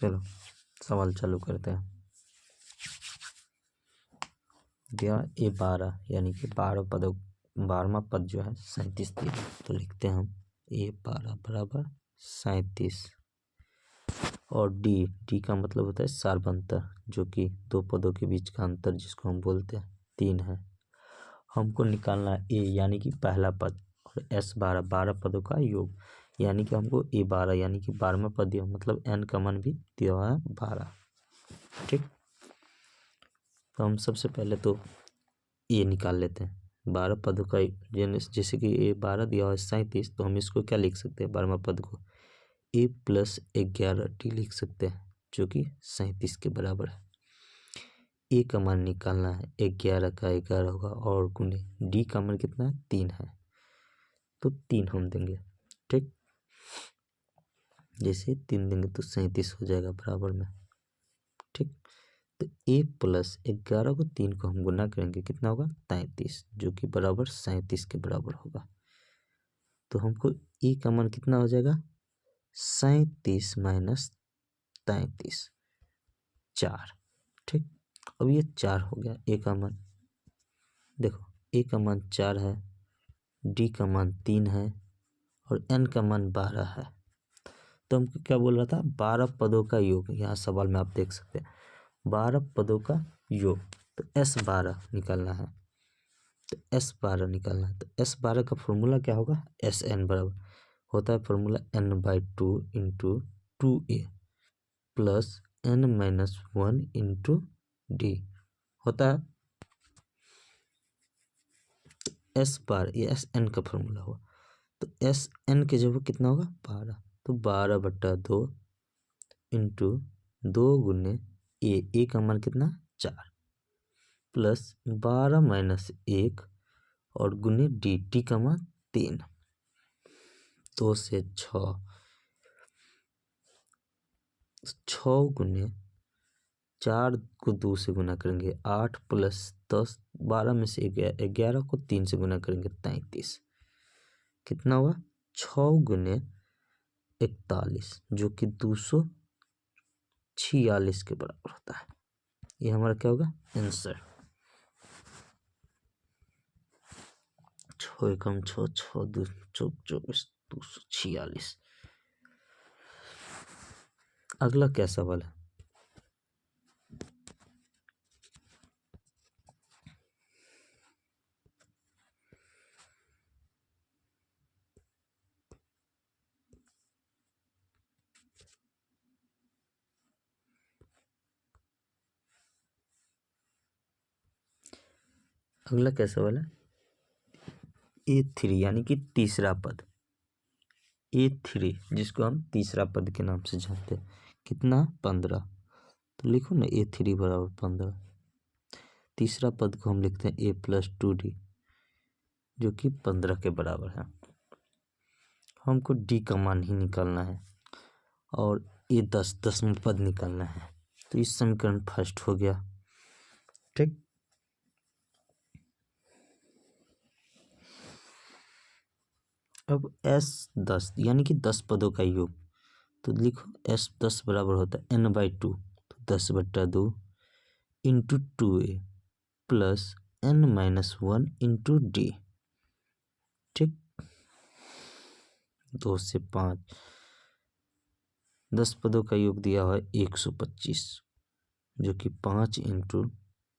चलो सवाल चालू करते हैं। दिया A12 यानी कि 12वां पद जो है 37 दिया, तो लिखते हैं हम A12 बराबर 37 और डी का मतलब होता है सार्वंतर, जो कि दो पदों के बीच का अंतर जिसको हम बोलते हैं 3 है। हमको निकालना है ए यानी कि पहला पद और S12 12 पदों का योग, यानी कि हमको A12 यानी कि 12वां पद दिया, मतलब n का मान भी दिया हुआ है 12। ठीक, तो हम सबसे पहले तो ए निकाल लेते हैं। 12 पदों का जैसे कि A12 दिया हुआ है 37, तो हम इसको क्या लिख सकते हैं 12वां पद को A + 11D लिख सकते हैं, जो कि 37 के बराबर है। ए का मान निकालना है, 11 का 11 होगा और गुने डी का मान कितना है 3 है, तो 3 हम देंगे। ठीक, जैसे 3 देंगे तो 37 हो जाएगा बराबर में। ठीक, तो A + 11 को 3 को हम गुना करेंगे, कितना होगा 33, जो कि बराबर 37 के बराबर होगा। तो हमको ए का मान कितना हो जाएगा 37 - 33 4। ठीक, अब ये 4 हो गया ए का मान। देखो ए का मान 4 है, डी का मान 3 है और एन का मान 12 है। तो हमको क्या बोल रहा था 12 पदों का योग, यहाँ सवाल में आप देख सकते हैं 12 पदों का योग। तो S12 निकालना है, तो S12 निकालना है, तो S12 का फॉर्मूला क्या होगा SN बराबर होता है formula n/2 × 2a + n - 1 × d होता है। S12 ये SN का फॉर्मूला हुआ, तो SN के जगह कितना होगा 12, तो 12/2 × 2 × ए का मान कितना 4 + 12 - 1 और गुने डी का मान 3, 2 से 6 गुने 4 को 2 से गुना करेंगे 8 + 10 12 में से 11 को 3 से गुना करेंगे 33, कितना हुआ 6 गुने 41, जो कि 246 के बराबर होता है। ये हमारा क्या होगा आंसर। 6 एकम 6 6 2 24 246। अगला क्या सवाल है। अगला क्या सवाल है A3 यानी कि तीसरा पद A3, जिसको हम तीसरा पद के नाम से जानते हैं, कितना 15, तो लिखो ना A3 बराबर 15। तीसरा पद को हम लिखते हैं A + 2D, जो कि 15 के बराबर है। हमको D का मान ही निकालना है और ये 10वें पद निकालना है, तो इस समीकरण फर्स्ट हो गया। ठीक, अब S10 यानी कि 10 पदों का योग, तो लिखो S10 बराबर होता है n/2, तो 10/2 × 2a + n - 1 × d। ठीक, 2 से 5 10 पदों का योग दिया हुआ है 125, जो कि 5 ×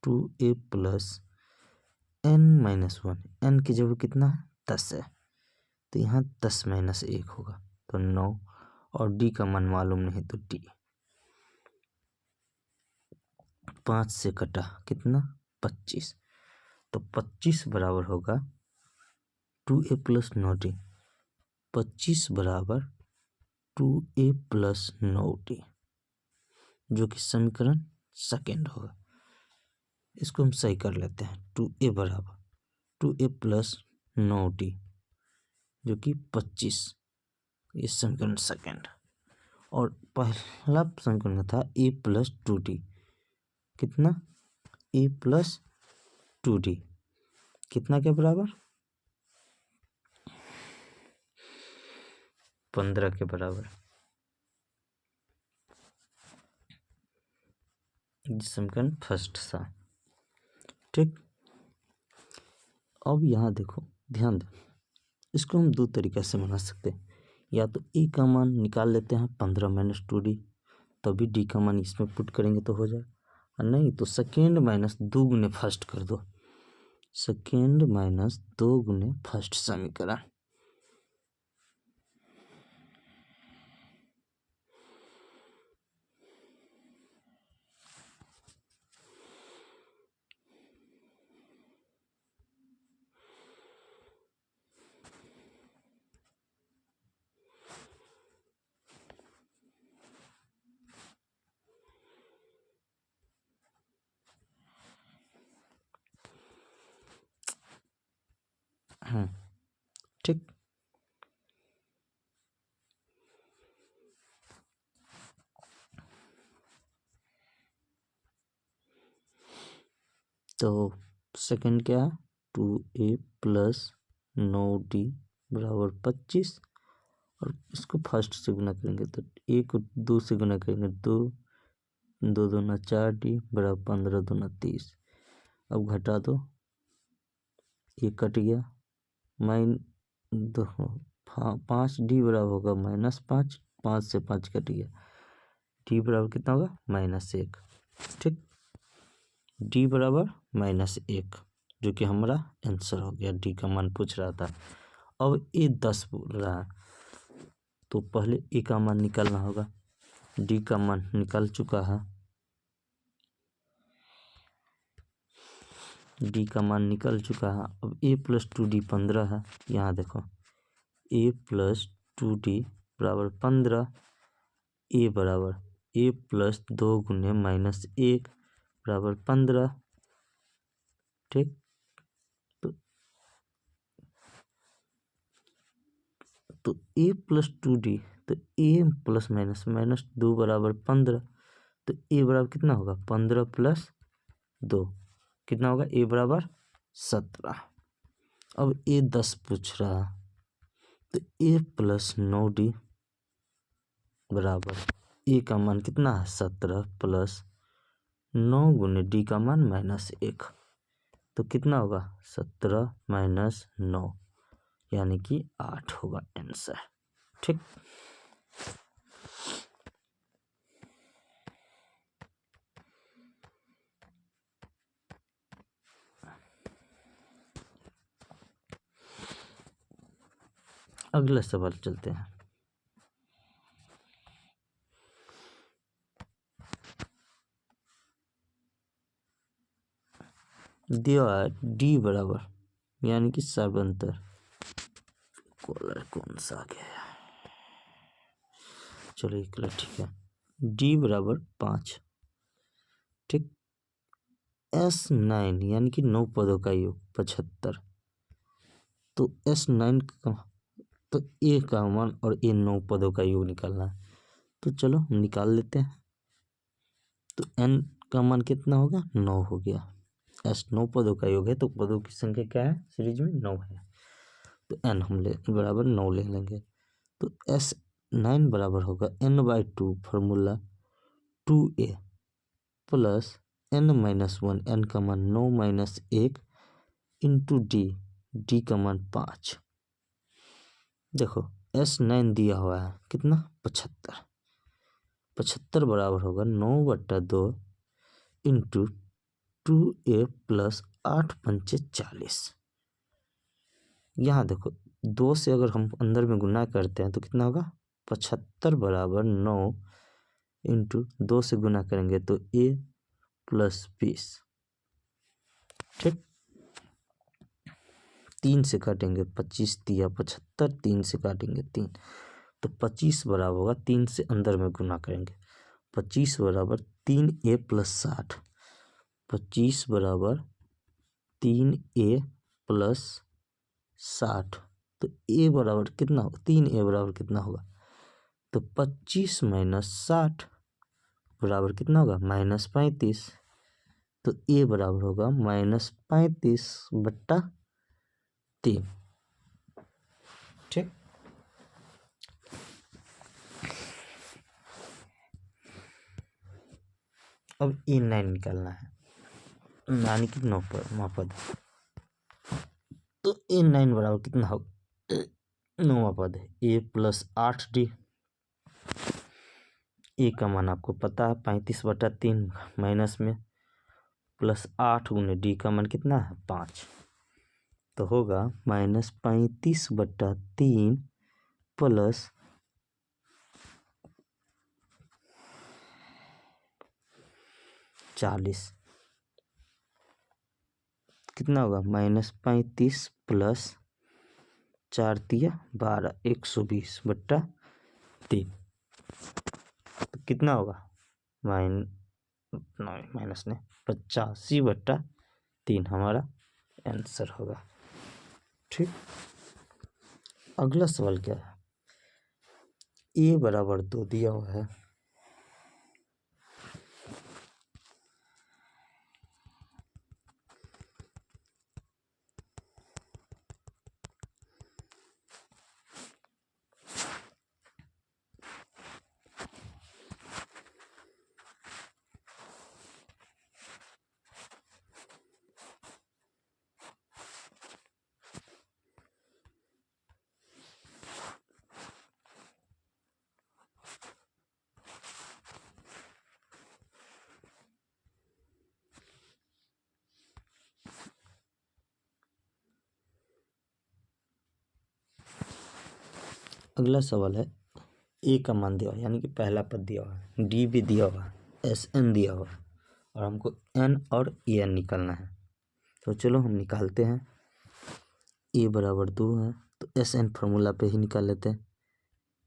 2a + n - 1, n की जगह कितना है 10 है, तो यहाँ 10 - 1 होगा, तो 9 और डी का मान मालूम नहीं, तो डी 5 से कटा कितना 25, तो 25 बराबर होगा 2a + 9d, 25 बराबर 2a + 9d, जो कि समीकरण सेकेंड होगा। इसको हम सही कर लेते हैं, 2a बराबर 2a + 9d, जो कि 25, ये समीकरण सेकेंड। और पहला समीकरण था a + 2d, कितना a + 2d कितना के बराबर 15 के बराबर। समीकरण फर्स्ट सा। ठीक, अब यहाँ देखो, ध्यान दो, इसको हम दो तरीक़े से बना सकते हैं। या तो ए का मान निकाल लेते हैं 15 माइनस 2d, तभी डी का मान इसमें पुट करेंगे तो हो जाए, और नहीं तो सेकेंड माइनस 2 गुने फर्स्ट कर दो, सेकेंड माइनस 2 गुने फर्स्ट समीकरण। ठीक, तो सेकंड क्या है, 2a प्लस 9d बराबर 25, और इसको फर्स्ट से गुना करेंगे तो ए को 2 से गुना करेंगे, 2 2 दूना 4d बराबर 15 दूना 30। अब घटा दो, ये कट गया, माइन दो 5d बराबर होगा -5, 5 से 5 कट गया, d बराबर कितना होगा -1। ठीक, d बराबर -1, जो कि हमारा आंसर हो गया। d का मान पूछ रहा था। अब ए 10 बोल रहा है, तो पहले ए का मान निकालना होगा। d का मान निकाल चुका है, d का मान निकल चुका है। अब a प्लस 2d 15 है, यहाँ देखो a प्लस 2d बराबर 15, a बराबर a प्लस 2 गुने -1 बराबर 15। ठीक, तो a प्लस 2d, तो a प्लस माइनस 2 बराबर 15, तो a बराबर कितना होगा 15 प्लस 2 कितना होगा, a बराबर 17। अब a 10 पूछ रहा, तो a प्लस 9d बराबर a का मान कितना है 17 प्लस 9 गुने d का मान -1, तो कितना होगा 17 माइनस 9, यानी कि 8 होगा आंसर। ठीक, अगला सवाल चलते हैं। दिया है डी बराबर, यानी कि सर्वांतर, कलर कौन सा आ गया, चलो ये कलर ठीक है। डी बराबर 5। ठीक, S9 यानी कि 9 पदों का योग 75, तो S9 का, तो ए का मान और ए 9 पदों का योग निकालना है, तो चलो हम निकाल लेते हैं। तो n का मान कितना होगा 9 हो गया, S 9 पदों का योग है, तो पदों की संख्या क्या है सीरीज में 9 है, तो n हम ले बराबर 9 ले लेंगे। तो S9 बराबर होगा n/2 formula 2a plus n-1, n का मान 9 माइनस 1 इंटू d का मान 5। देखो S9 दिया हुआ है कितना 75, 75 बराबर होगा 9/2 इंटू 2a प्लस 8 पंचे 40। यहाँ देखो 2 से अगर हम अंदर में गुना करते हैं तो कितना होगा 75 बराबर 9 इंटू 2 से गुना करेंगे तो a प्लस 20। ठीक, 3 से काटेंगे 25 दिया 75, 3 से काटेंगे 3, तो 25 बराबर होगा 3 से अंदर में गुना करेंगे, 25 बराबर 3a प्लस 60, 25 बराबर 3a प्लस 60, तो a बराबर कितना होगा 3a बराबर कितना होगा, तो 25 माइनस 60 बराबर कितना होगा -35, तो a बराबर होगा -35/3। ठीक, अब A9 निकालना है, यानी कि 9 पद। तो A9 बराबर कितना हो, 9वां पद है A + 8D। ए का मान आपको पता है 35/3 माइनस में प्लस 8 गुने डी का मान कितना है 5, तो होगा -35/3 प्लस 40, कितना होगा -35 प्लस 4 × 12 120/3, तो कितना होगा माइनस ने 85/3 हमारा आंसर होगा। ठीक, अगला सवाल क्या है, A बराबर 2 दिया हुआ है, अगला सवाल है ए का मान दिया हुआ यानी कि पहला पद दिया हुआ है, डी भी दिया हुआ है, SN दिया हुआ है और हमको N और EN निकालना है। तो चलो हम निकालते हैं। ए बराबर 2 है तो SN फार्मूला पे ही निकाल लेते हैं।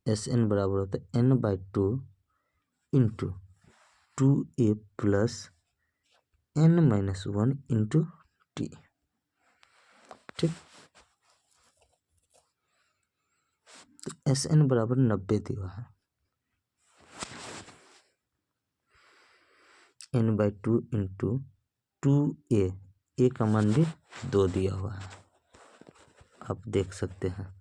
SN बराबर होता है N/2 into 2A + N-1 into T। ठीक, तो SN बराबर 90 दिया है, N/2 इंटू 2A, ए का मान भी 2 दिया हुआ है, आप देख सकते हैं,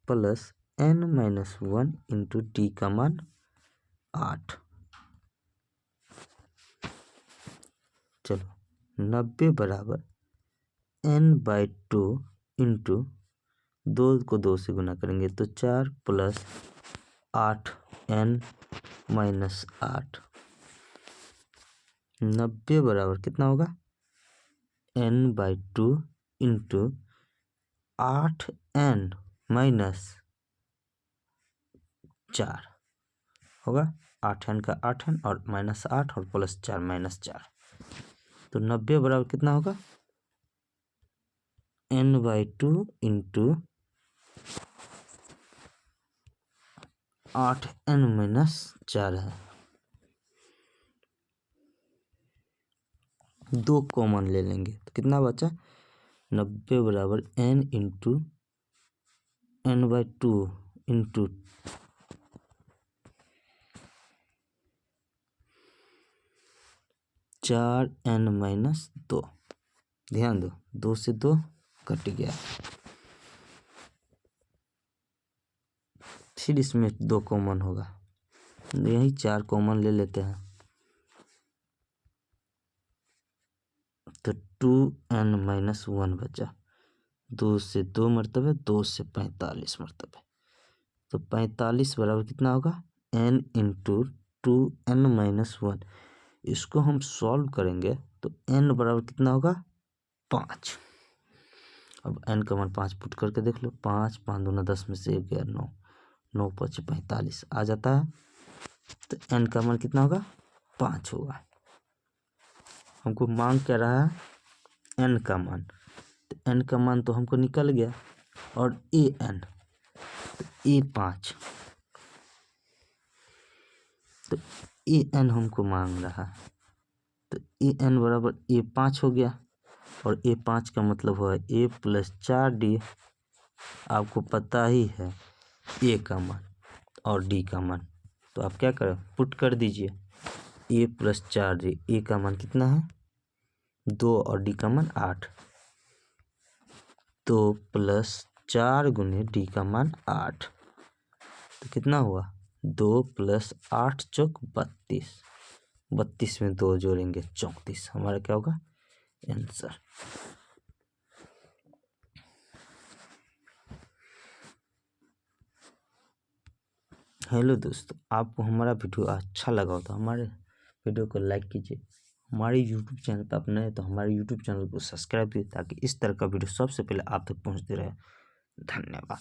प्लस N-1 इंटू डी का मान 8। चलो 90 बराबर N/2 इंटू 2 को 2 से गुना करेंगे तो 4 + 8 N-8। 90 बराबर कितना होगा N/2 इंटू 8N - 4 होगा, 8N का 8N और -8 और +4 -4, तो 90 बराबर कितना होगा N/2 इंटू 8N - 4 है, 2 कॉमन ले लेंगे तो कितना बचा 90 बराबर N into N/2 into 4N - 2, ध्यान दो 2 से 2 कट गया, फिर इसमें 2 कॉमन होगा, यही 4 कॉमन ले लेते हैं तो 2N - 1 बचा, 2 से 2 मरतबे 2 से 45 मरतबे, तो 45 बराबर कितना होगा N इंटू 2N - 1। इसको हम सॉल्व करेंगे तो N बराबर कितना होगा 5। अब N का मान 5 पुट करके देख लो, 5 5 दूना 10 में से 1 गया 9, 9 5 45 आ जाता है, तो N का मान कितना होगा 5 होगा। हमको मांग क्या रहा है N का मान, तो N का मान तो हमको निकल गया, और AN तो A5, तो AN हमको मांग रहा है, तो AN बराबर A5 हो गया, और A5 का मतलब हुआ A + 4D। आपको पता ही है A का मान और D का मान, तो आप क्या करें पुट कर दीजिए A + 4D, A का मान कितना है 2 और D का मान 8, 2 + 4 गुने D का मान 8, तो कितना हुआ 2 + 8 चौक 32, 32 में 2 जोड़ेंगे 34, हमारा क्या होगा आंसर। हेलो दोस्तों, आपको हमारा वीडियो अच्छा लगा हो तो हमारे वीडियो को लाइक कीजिए। हमारे यूट्यूब चैनल पर आप नए तो हमारे यूट्यूब चैनल को सब्सक्राइब कीजिए ताकि इस तरह का वीडियो सबसे पहले आप तक पहुंचते रहे। धन्यवाद।